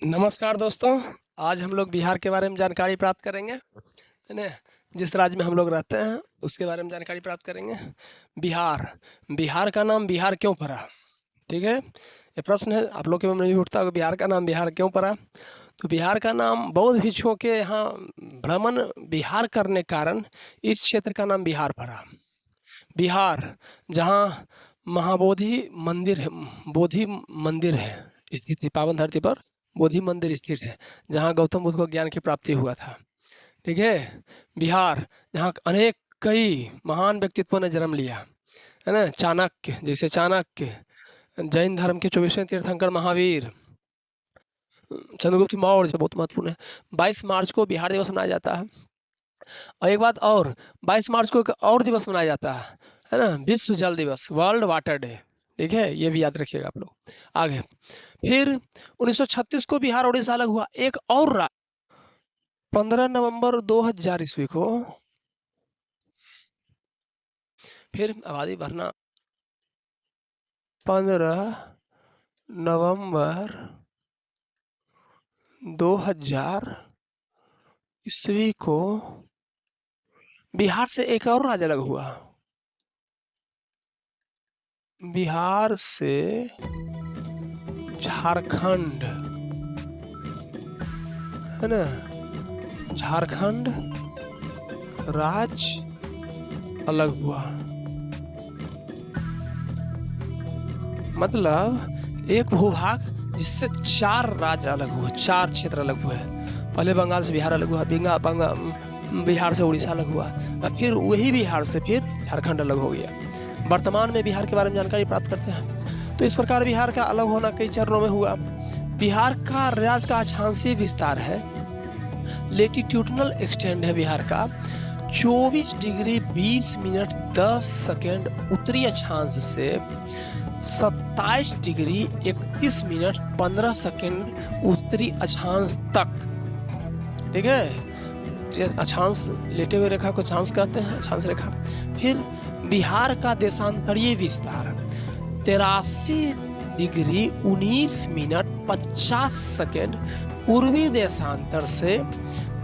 नमस्कार दोस्तों, आज हम लोग बिहार के बारे में जानकारी प्राप्त करेंगे, है ना? जिस राज्य में हम लोग रहते हैं, उसके बारे में जानकारी प्राप्त करेंगे। बिहार, बिहार का नाम बिहार क्यों पड़ा? ठीक है, ये प्रश्न है आप लोग के मन में भी उठता होगा, बिहार का नाम बिहार क्यों पड़ा? तो बिहार का नाम बौद्ध भिक्षुओं के यहाँ भ्रमण बिहार करने के कारण इस क्षेत्र का नाम बिहार पड़ा। बिहार, जहाँ महाबोधि मंदिर है, बोधि मंदिर है, स्थित है, पावन धरती पर बोधि मंदिर स्थित है, जहाँ गौतम बुद्ध को ज्ञान की प्राप्ति हुआ था। ठीक है, बिहार जहाँ अनेक कई महान व्यक्तित्वों ने जन्म लिया, है ना? चाणक्य, जैसे चाणक्य, जैन धर्म के 24वें तीर्थंकर महावीर, चंद्रगुप्त मौर्य, बहुत महत्वपूर्ण है। 22 मार्च को बिहार दिवस मनाया जाता है। और एक बात और, 22 मार्च को एक और दिवस मनाया जाता है ना? विश्व जल दिवस, वर्ल्ड वाटर डे। ठीक है, ये भी याद रखिएगा आप लोग। आगे फिर 1936 को बिहार उड़ीसा अलग हुआ। एक और 15 नवंबर 2000 ईस्वी को फिर आबादी बढ़ना, 15 नवंबर 2000 ईस्वी को बिहार से एक और राज्य अलग हुआ। बिहार से झारखंड, है ना? झारखंड राज्य अलग हुआ। मतलब एक भूभाग जिससे 4 राज्य अलग हुए, 4 क्षेत्र अलग हुए। पहले बंगाल से बिहार अलग हुआ, बिहार से उड़ीसा अलग हुआ, और फिर वही बिहार से फिर झारखंड अलग हो गया। वर्तमान में बिहार के बारे में जानकारी प्राप्त करते हैं। तो इस प्रकार बिहार का अलग होना कई चरणों में हुआ। बिहार का राज्य का अक्षांशीय विस्तार है, लेटिट्यूडनल एक्सटेंड है बिहार का 24 डिग्री 20 मिनट 10 सेकेंड उत्तरी अक्षांश से 27 डिग्री 31 मिनट 15 सेकेंड उत्तरी अक्षांश तक। ठीक है, अक्षांश लेटे हुए रेखा को अक्षांश कहते हैं, अक्षांश रेखा। फिर बिहार का देशांतरीय विस्तार 83 डिग्री 19 मिनट 50 सेकेंड पूर्वी देशांतर से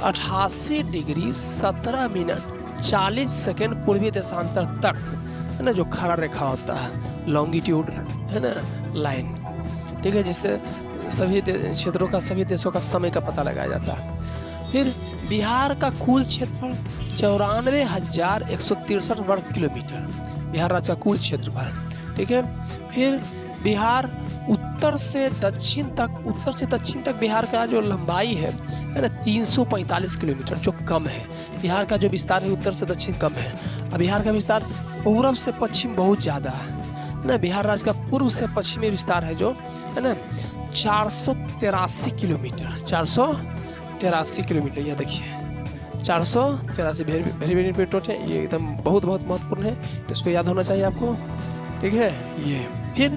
88 डिग्री 17 मिनट 40 सेकेंड पूर्वी देशांतर तक, है ना? जो खड़ा रेखा होता है, लॉन्गिट्यूड, है ना, लाइन। ठीक है, जिससे सभी क्षेत्रों का, सभी देशों का समय का पता लगाया जाता है। फिर बिहार का कुल क्षेत्रफल 94,163 वर्ग किलोमीटर, बिहार राज्य का कुल क्षेत्रफल। ठीक है, फिर बिहार उत्तर से दक्षिण तक बिहार का जो लंबाई है ना 345 किलोमीटर, जो कम है। बिहार का जो विस्तार है उत्तर से दक्षिण कम है, और बिहार का विस्तार पूर्व से पश्चिम बहुत ज़्यादा है ना? बिहार राज्य का पूर्व से पश्चिमी विस्तार है जो, है ना, 483 किलोमीटर, 483 किलोमीटर। यह देखिए 483, वेरी वेरी इंपॉर्टेंट है ये, एकदम बहुत महत्वपूर्ण है, इसको याद होना चाहिए आपको। ठीक है, ये फिर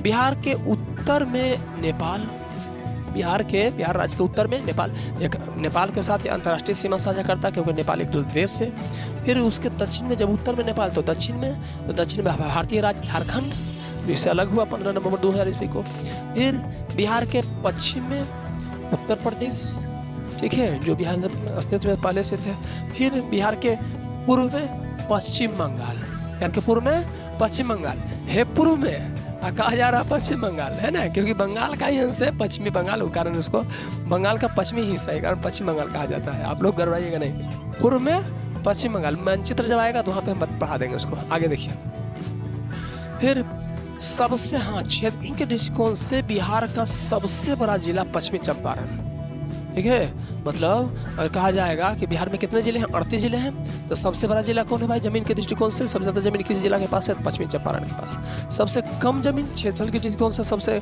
बिहार के उत्तर में नेपाल, बिहार राज्य के उत्तर में नेपाल, एक नेपाल के साथ अंतर्राष्ट्रीय सीमा साझा करता है, क्योंकि नेपाल एक देश है। फिर उसके दक्षिण में, जब उत्तर में नेपाल, तो दक्षिण में भारतीय राज्य झारखंड, जिससे अलग हुआ 15 नवंबर 2000 ईस्वी को। फिर बिहार के पश्चिम में उत्तर प्रदेश, ठीक है, जो बिहार में अस्तित्व में पहले से थे। फिर बिहार के पूर्व में पश्चिम बंगाल, बिहार के पूर्व में पश्चिम बंगाल है, पूर्व में कहा जा रहा पश्चिम बंगाल, है ना? क्योंकि बंगाल का ही अंश है पश्चिमी बंगाल, के कारण उसको बंगाल का पश्चिमी हिस्सा है, कारण पश्चिम बंगाल कहा जाता है। आप लोग गड़बड़ाइएगा नहीं, पूर्व में पश्चिम बंगाल। मानचित्र जब आएगा तो वहाँ पे हम पढ़ा देंगे उसको। आगे देखिए, फिर सबसे, हाँ, क्षेत्र के दृष्टिकोण से बिहार का सबसे बड़ा जिला पश्चिमी चंपारण। ठीक है, मतलब अगर कहा जाएगा कि बिहार में कितने जिले हैं, 38 जिले हैं, तो सबसे बड़ा जिला कौन है भाई? जमीन के दृष्टिकोण से सबसे ज़्यादा जमीन किस जिला के पास है? तो पश्चिमी चंपारण के पास। सबसे कम जमीन क्षेत्रफल के दृष्टिकोण से सबसे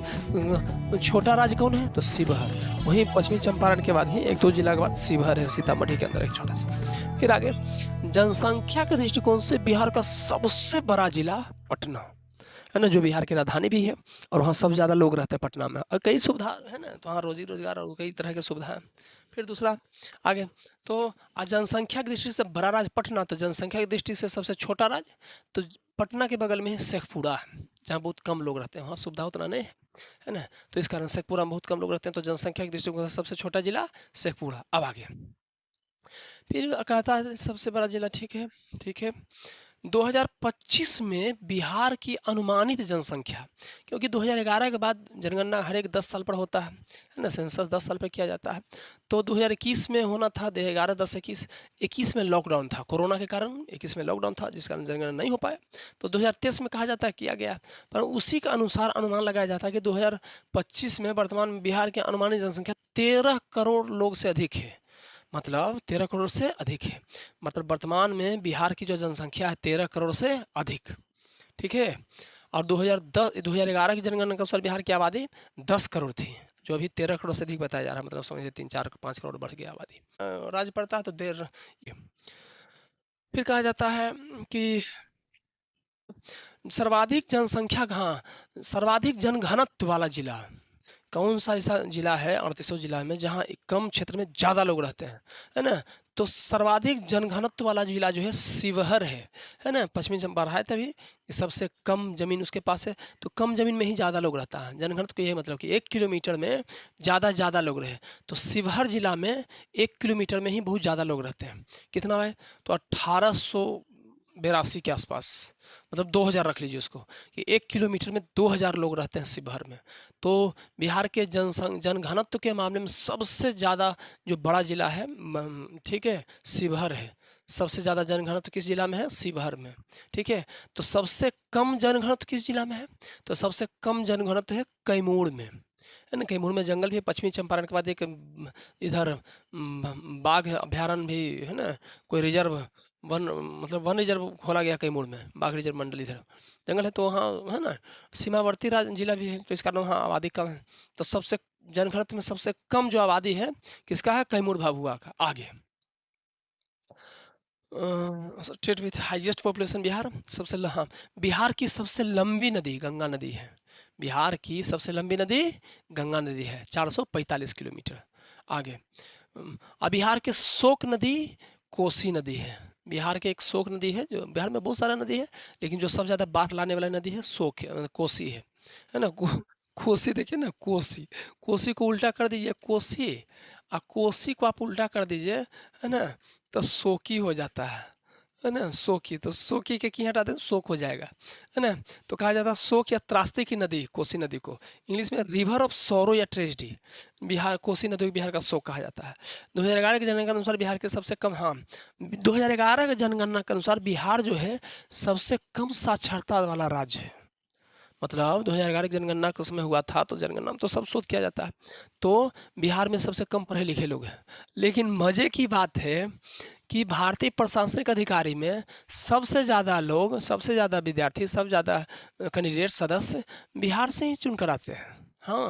छोटा राज्य कौन है? तो शिवहर। वहीं पश्चिमी चंपारण के बाद ही 1-2 जिला के बाद शिवहर है, सीतामढ़ी के अंदर एक छोटा सा। फिर आगे जनसंख्या के दृष्टिकोण से बिहार का सबसे बड़ा जिला पटना, है ना, जो बिहार की राजधानी भी है, और वहाँ सब ज़्यादा लोग रहते हैं पटना में, और कई सुविधा है ना, तो वहाँ रोजी रोजगार और कई तरह की सुविधा है। फिर दूसरा आगे, तो जनसंख्या की दृष्टि से बड़ा राज्य पटना, तो जनसंख्या की दृष्टि से सबसे छोटा राज्य तो पटना के बगल में ही शेखपुरा है, जहाँ बहुत कम लोग रहते हैं, वहाँ सुविधा उतना नहीं है ना, तो इस कारण शेखपुरा में बहुत कम लोग रहते हैं, तो जनसंख्या की दृष्टिकोण से सबसे छोटा जिला शेखपुरा। अब आगे फिर कहता है सबसे बड़ा जिला, ठीक है, ठीक है। 2025 में बिहार की अनुमानित जनसंख्या, क्योंकि 2011 के बाद जनगणना हर एक 10 साल पर होता है ना, सेंसस 10 साल पर किया जाता है, तो 2021 में होना था, 2011, 10, 21 में लॉकडाउन था, कोरोना के कारण 21 में लॉकडाउन था, जिस कारण जनगणना नहीं हो पाया, तो 2023 में कहा जाता है किया गया, पर उसी के अनुसार अनुमान लगाया जाता है कि 2025 में वर्तमान में बिहार की अनुमानित जनसंख्या 13 करोड़ लोग से अधिक है, मतलब 13 करोड़ से अधिक है, मतलब वर्तमान में बिहार की जो जनसंख्या है 13 करोड़ से अधिक, ठीक है। और 2011 की जनगणना के अनुसार बिहार की आबादी 10 करोड़ थी, जो अभी 13 करोड़ से अधिक बताया जा रहा है, मतलब समझिए 3, 4, 5 करोड़ बढ़ गया आबादी। राज्य पड़ता है तो देर। फिर कहा जाता है कि सर्वाधिक जनसंख्या, हाँ, सर्वाधिक जनघनत्व वाला जिला कौन सा ऐसा जिला है 38 जिला में जहाँ कम क्षेत्र में ज़्यादा लोग रहते हैं, है ना, तो सर्वाधिक जनघनत्व वाला जिला जो है शिवहर है ना, पश्चिमी चंपारण है, तभी सबसे कम जमीन उसके पास है, तो कम जमीन में ही ज़्यादा लोग रहता है, जनघनत्व का यही मतलब कि 1 किलोमीटर में ज़्यादा लोग रहे, तो शिवहर जिला में 1 किलोमीटर में ही बहुत ज़्यादा लोग रहते हैं, कितना है तो 1882 के आसपास, मतलब 2000 रख लीजिए उसको, कि 1 किलोमीटर में 2000 लोग रहते हैं शिवहर में, तो बिहार के जनघनत्व के मामले में सबसे ज़्यादा जो बड़ा जिला है, ठीक है, शिवहर है, सबसे ज़्यादा जनघनत्व किस जिला में है, शिवहर में, ठीक है। तो सबसे कम जनघनत्व किस जिला में है, तो सबसे कम जनघनत्व है कैमूर में, है ना, कैमूर में जंगल भी है, पश्चिमी चंपारण के बाद एक इधर बाघ अभ्यारण्य भी है ना, कोई रिजर्व वन, मतलब वन रिजर्व खोला गया कैमूर में, बाघ रिजर्व मंडल इधर जंगल है, तो वहाँ है ना सीमावर्ती जिला भी है, तो इस कारण वहाँ आबादी कम है, तो सबसे जनघनत्व में सबसे कम जो आबादी है किसका है, कैमूर भाभुआ का। आगे state with highest population Bihar, हाँ, बिहार की सबसे लंबी नदी गंगा नदी है, बिहार की सबसे लंबी नदी गंगा नदी है, 445 किलोमीटर। आगे अब बिहार के शोक नदी कोसी नदी है, बिहार के एक शोक नदी है, जो बिहार में बहुत सारा नदी है, लेकिन जो सबसे ज़्यादा बात लाने वाला नदी है शोक कोसी है ना, कोसी देखिए ना, कोसी, कोसी को उल्टा कर दीजिए कोसी, और कोसी को आप उल्टा कर दीजिए, है ना, तो शोकी हो जाता है ना, शोकी, तो शोकी के की हटा दें शोक हो जाएगा, है ना, तो कहा जाता है शोक या त्रासदी की नदी, कोसी नदी को इंग्लिश में रिवर ऑफ सोरो या ट्रेजिडी, बिहार कोसी नदी को बिहार का शोक कहा जाता है। 2011 की जनगणना के अनुसार बिहार के सबसे कम, हाँ, 2011 के जनगणना के अनुसार बिहार जो है सबसे कम साक्षरता वाला राज्य है, मतलब 2011 की जनगणना के समय हुआ था, तो जनगणना में तो सब शोध किया जाता है, तो बिहार में सबसे कम पढ़े लिखे लोग हैं, लेकिन मज़े की बात है कि भारतीय प्रशासनिक अधिकारी में सबसे ज़्यादा लोग, सबसे ज़्यादा विद्यार्थी, सबसे ज़्यादा कैंडिडेट सदस्य बिहार से ही चुनकर आते हैं। हाँ,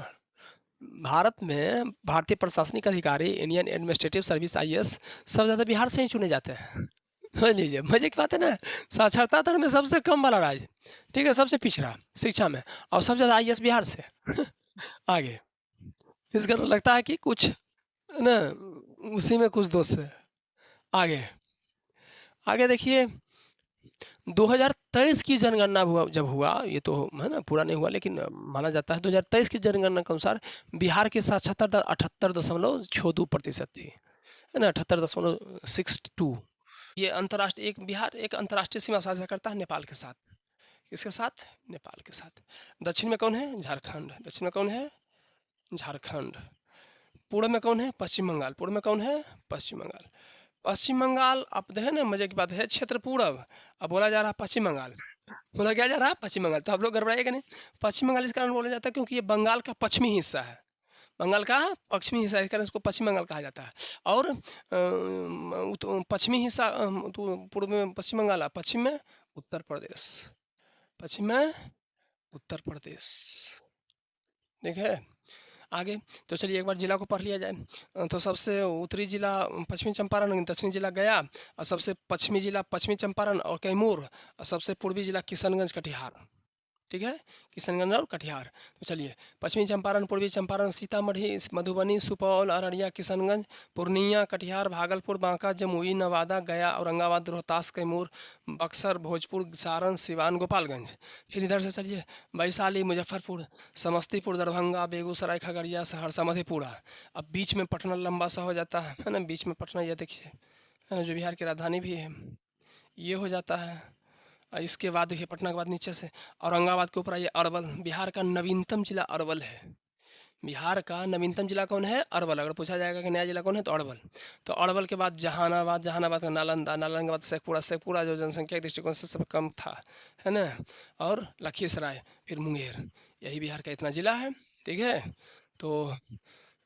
भारत में भारतीय प्रशासनिक अधिकारी, इंडियन एडमिनिस्ट्रेटिव सर्विस IAS सब ज़्यादा बिहार से ही चुने जाते हैं। समझ लीजिए, मजे की बात है ना, साक्षरता दर में सबसे कम वाला राज्य, ठीक है, सबसे पिछड़ा शिक्षा में, और सबसे ज़्यादा IAS बिहार से। आगे इस कारण लगता है कि कुछ ना उसी में कुछ दोष है। आगे आगे देखिए 2023 की जनगणना जब हुआ, ये तो है ना पूरा नहीं हुआ, लेकिन माना जाता है 2023 की जनगणना के अनुसार बिहार की साक्षरता दर 78.62% थी, है ना, 78.62। ये अंतर्राष्ट्रीय, एक बिहार एक अंतर्राष्ट्रीय सीमा साझा करता है नेपाल के साथ, किसके साथ, नेपाल के साथ। दक्षिण में कौन है, झारखंड, दक्षिण में कौन है, झारखंड। पूर्व में कौन है, पश्चिम बंगाल, पूर्व में कौन है, पश्चिम बंगाल। पश्चिम बंगाल अब है ना, मजे की बात है, क्षेत्र पूर्व, अब बोला जा रहा है पश्चिम बंगाल, बोला क्या जा रहा है, पश्चिम बंगाल, तो आप लोग गड़बड़ाइएगा नहीं, पश्चिम बंगाल इस कारण बोला जाता है क्योंकि ये बंगाल का पश्चिमी हिस्सा है, बंगाल का पश्चिमी हिस्सा, इस कारण इसको पश्चिम बंगाल कहा जाता है। और पश्चिमी हिस्सा, तो पूर्व में पश्चिम बंगाल, पश्चिम में उत्तर प्रदेश, पश्चिम में उत्तर प्रदेश, ठीक है। आगे तो चलिए एक बार जिला को पढ़ लिया जाए, तो सबसे उत्तरी जिला पश्चिमी चंपारण, दक्षिणी जिला गया, और सबसे पश्चिमी जिला पश्चिमी चंपारण और कैमूर, और सबसे पूर्वी जिला किशनगंज कटिहार, ठीक है, किशनगंज और कटिहार। तो चलिए, पश्चिमी चंपारण, पूर्वी चंपारण, सीतामढ़ी, मधुबनी, सुपौल, अररिया, किशनगंज, पूर्णिया, कटिहार, भागलपुर, बांका, जमुई, नवादा, गया, औरंगाबाद, रोहतास, कैमूर, बक्सर, भोजपुर, सारण, सिवान, गोपालगंज। फिर इधर से चलिए, वैशाली, मुजफ्फरपुर, समस्तीपुर, दरभंगा, बेगूसराय, खगड़िया, सहरसा, मधेपुरा। अब बीच में पटना लंबा सा हो जाता है ना, बीच में पटना, ये देखिए, है ना, जो बिहार की राजधानी भी है, ये हो जाता है। और इसके बाद देखिए, पटना के बाद नीचे से औरंगाबाद के ऊपर आइए, अरवल। बिहार का नवीनतम जिला अरवल है। बिहार का नवीनतम जिला कौन है? अरवल। अगर पूछा जाएगा कि नया जिला कौन है, तो अरवल। तो अरवल के बाद जहानाबाद, जहानाबाद का नालंदा, नालंदा के बाद शेखपुरा, शेखपुरा जो जनसंख्या के दृष्टिकोण से सब कम था, है ना, और लखीसराय, फिर मुंगेर। यही बिहार का इतना जिला है। ठीक है, तो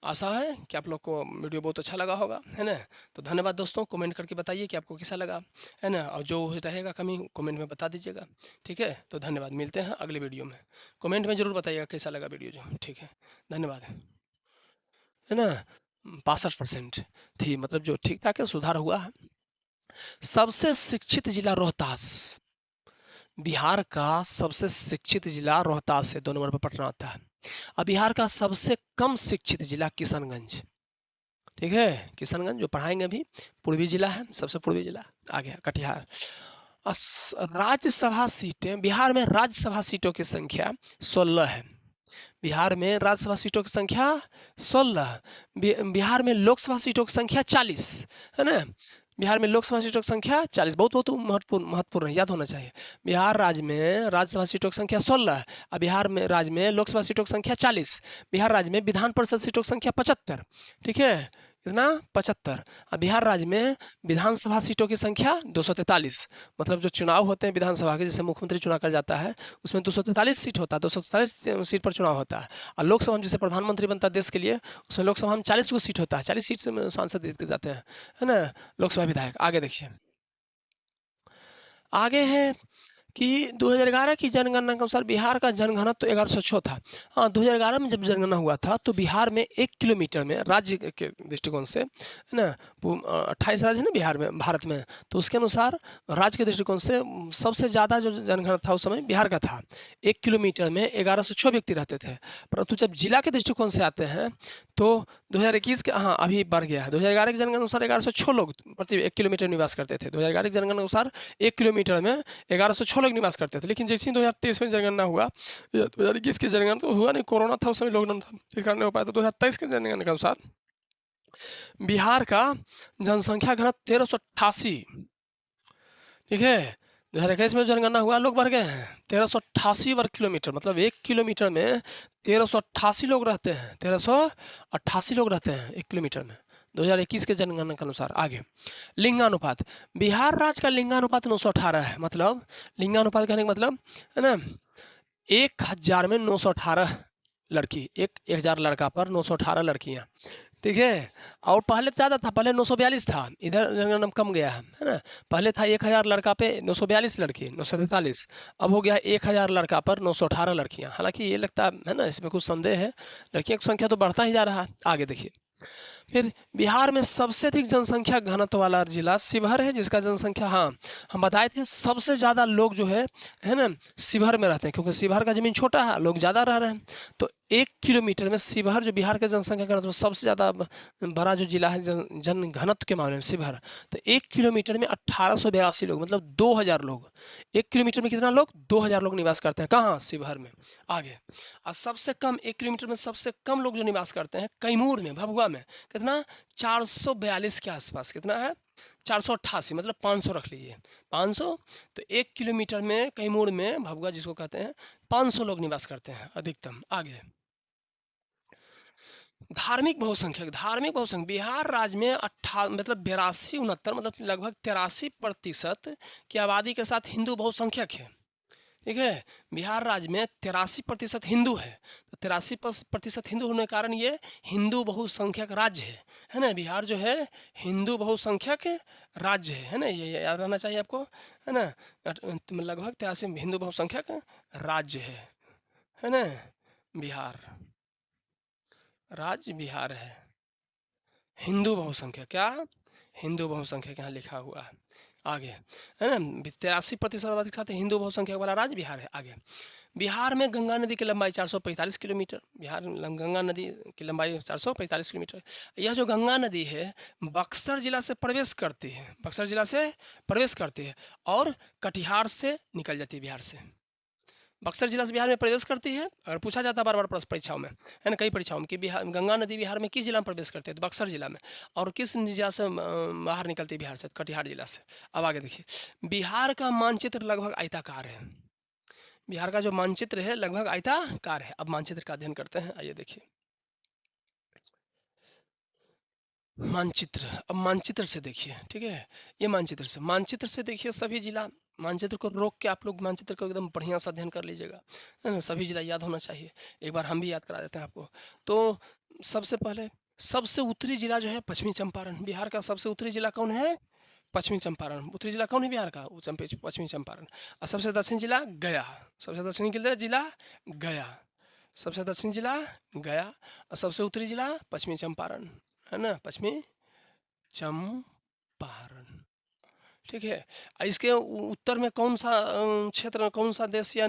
आशा है कि आप लोग को वीडियो बहुत अच्छा लगा होगा, है ना। तो धन्यवाद दोस्तों, कमेंट करके बताइए कि आपको कैसा लगा, है ना, और जो रहेगा कमी कमेंट में बता दीजिएगा। ठीक है, तो धन्यवाद, मिलते हैं अगले वीडियो में। कमेंट में ज़रूर बताइएगा कैसा लगा वीडियो जो। ठीक है, धन्यवाद, है ना। 65% थी, मतलब जो ठीक ठाक है, सुधार हुआ है। सबसे शिक्षित जिला रोहतास, बिहार का सबसे शिक्षित जिला रोहतास है, 2 नंबर पर पटना आता है। अब बिहार का सबसे कम शिक्षित जिला किशनगंज। ठीक है, किशनगंज जो पढ़ाएंगे अभी, पूर्वी जिला है, सबसे पूर्वी जिला। आ गया कटिहार। राज्यसभा सीटें, बिहार में राज्यसभा सीटों की संख्या 16 है। बिहार में राज्यसभा सीटों की संख्या 16। बिहार में लोकसभा सीटों की संख्या 40, है ना। बिहार में लोकसभा सीटों की संख्या 40, बहुत बहुत महत्वपूर्ण है, याद होना चाहिए। बिहार राज्य में राज्यसभा सीटों की संख्या 16 और बिहार में राज्य में लोकसभा सीटों की संख्या 40। बिहार राज्य में विधान परिषद सीटों की संख्या 75। ठीक है, कितना? 75। और बिहार राज्य में विधानसभा सीटों की संख्या 243। मतलब जो चुनाव होते हैं विधानसभा के, जैसे मुख्यमंत्री चुनाव कर जाता है, उसमें 243 सीट होता है, 243 सीट पर चुनाव होता है। और लोकसभा में जैसे प्रधानमंत्री बनता है देश के लिए, उसमें लोकसभा में 40 सीट होता है, 40 सीट से सांसद जीत के जाते हैं, है ना, लोकसभा विधायक। आगे देखिए, आगे है कि 2011 की जनगणना के अनुसार बिहार का जनघनत्व तो 1106 था। हाँ, 2011 में जब जनगणना हुआ था तो बिहार में 1 किलोमीटर में, राज्य के दृष्टिकोण से, है ना, 28 राज्य है ना बिहार में, भारत में, तो उसके अनुसार राज्य के दृष्टिकोण से सबसे ज़्यादा जो जनघनत्व था उस समय बिहार का था। 1 किलोमीटर में 1106 व्यक्ति रहते थे। परंतु जब जिला के दृष्टिकोण से आते हैं तो 2021 के, हाँ अभी बढ़ गया है, 2011 की जनगणना अनुसार 1106 लोग प्रति 1 किलोमीटर निवास करते थे। 2011 की जनगणना अनुसार 1 किलोमीटर में 1106 लोग निवास करते थे। लेकिन जैसे ही 2023 में जनगणना हुआ, 2021 की जनगणना तो हुआ नहीं, कोरोना था उस समय, लॉकडाउन था, इस कारण नहीं हो पाया। तो 2023 की जनगणना के अनुसार बिहार का जनसंख्या घनत्व 1388। ठीक है, 2021 में जनगणना हुआ, लोग बढ़ गए हैं 1388 वर्ग किलोमीटर, मतलब 1 किलोमीटर में 1388 लोग रहते हैं, 1388 लोग रहते हैं 1 किलोमीटर में, 2021 के जनगणना के अनुसार। आगे लिंगानुपात, बिहार राज्य का लिंगानुपात 918 है। मतलब लिंगानुपात कहने का मतलब, है ना, 1000 में 918 लड़की, 1000 लड़का पर 918 लड़कियां। ठीक है, और पहले ज़्यादा था, पहले 942 था, इधर जनगणना कम गया है ना। पहले था 1000 लड़का पे 942 लड़की, 943, अब हो गया 1000 लड़का पर 918 लड़कियां। हालांकि ये लगता है ना, इसमें कुछ संदेह है, लड़कियों की संख्या तो बढ़ता ही जा रहा है। आगे देखिए, फिर बिहार में सबसे अधिक जनसंख्या घनत्व वाला जिला शिवहर है, जिसका जनसंख्या, हाँ हम बताए थे, सबसे ज़्यादा लोग जो है ना, शिवहर में रहते हैं, क्योंकि शिवहर का ज़मीन छोटा है, लोग ज़्यादा रह रहे हैं। तो 1 किलोमीटर में शिवहर, जो बिहार के जनसंख्या घनत्व सबसे ज़्यादा बड़ा जो जिला है जन घनत्व के मामले में, शिवहर, तो 1 किलोमीटर में 1882 लोग, मतलब 2000 लोग। 1 किलोमीटर में कितना लोग? 2000 लोग निवास करते हैं। कहाँ? शिवहर में। आगे, और सबसे कम 1 किलोमीटर में सबसे कम लोग जो निवास करते हैं कैमूर में, भभुआ में, कितना? 442 के आसपास। कितना है? 488, मतलब 500 रख लीजिए, 500। तो 1 किलोमीटर में कैमूर में, भभुआ जिसको कहते हैं, 500 लोग निवास करते हैं अधिकतम। आगे, धार्मिक बहुसंख्यक, धार्मिक बहुसंख्यक बिहार राज्य में 82, 69, मतलब लगभग 83% की आबादी के साथ हिंदू बहुसंख्यक है। ठीक है, बिहार राज्य में 83% हिंदू है। तो 83% हिंदू होने के कारण ये हिंदू बहुसंख्यक राज्य है ना। बिहार जो है हिंदू बहुसंख्यक राज्य है ना, ये याद रहना चाहिए आपको, है ना। लगभग 83 हिंदू बहुसंख्यक राज्य है ना। बिहार राज्य बिहार है, हिंदू बहुसंख्यक, क्या? हिंदू बहुसंख्यक यहाँ लिखा हुआ है। आगे है ना। 83% आबादी के साथ हिंदू बहुसंख्यक वाला राज्य बिहार है। आगे बिहार में गंगा नदी की लंबाई 445 किलोमीटर। गंगा नदी की लंबाई 445 किलोमीटर। यह जो गंगा नदी है बक्सर जिला से प्रवेश करती है, बक्सर जिला से प्रवेश करती है और कटिहार से निकल जाती है बिहार से। बक्सर जिला से बिहार में प्रवेश करती है और पूछा जाता है बार बार प्रश्न परीक्षाओं में, है ना, कई परीक्षाओं में कि बिहार गंगा नदी बिहार में किस जिला में प्रवेश करती है, तो बक्सर जिला में। और किस जिला से बाहर निकलती है बिहार से, कटिहार जिला से। अब आगे देखिए, बिहार का मानचित्र लगभग आयताकार है। बिहार का जो मानचित्र है लगभग आयताकार है। अब मानचित्र का अध्ययन करते हैं, आइए देखिए मानचित्र। अब मानचित्र से देखिए, ठीक है, ये मानचित्र से देखिए सभी जिला। मानचित्र को रोक के आप लोग मानचित्र को एकदम बढ़िया से अध्ययन कर लीजिएगा, है ना, सभी जिला याद होना चाहिए। एक बार हम भी याद करा देते हैं आपको। तो सबसे पहले सबसे उत्तरी जिला जो है पश्चिमी चंपारण। बिहार का सबसे उत्तरी जिला कौन है? पश्चिमी चंपारण। उत्तरी जिला कौन है बिहार का? पश्चिमी चंपारण। और सबसे दक्षिण जिला गया। सबसे दक्षिणी जिला गया। सबसे दक्षिण जिला गया और सबसे उत्तरी जिला पश्चिमी चंपारण, है ना, पश्चिमी चंपारण। ठीक है। इसके उत्तर में कौन सा क्षेत्र, कौन सा देश या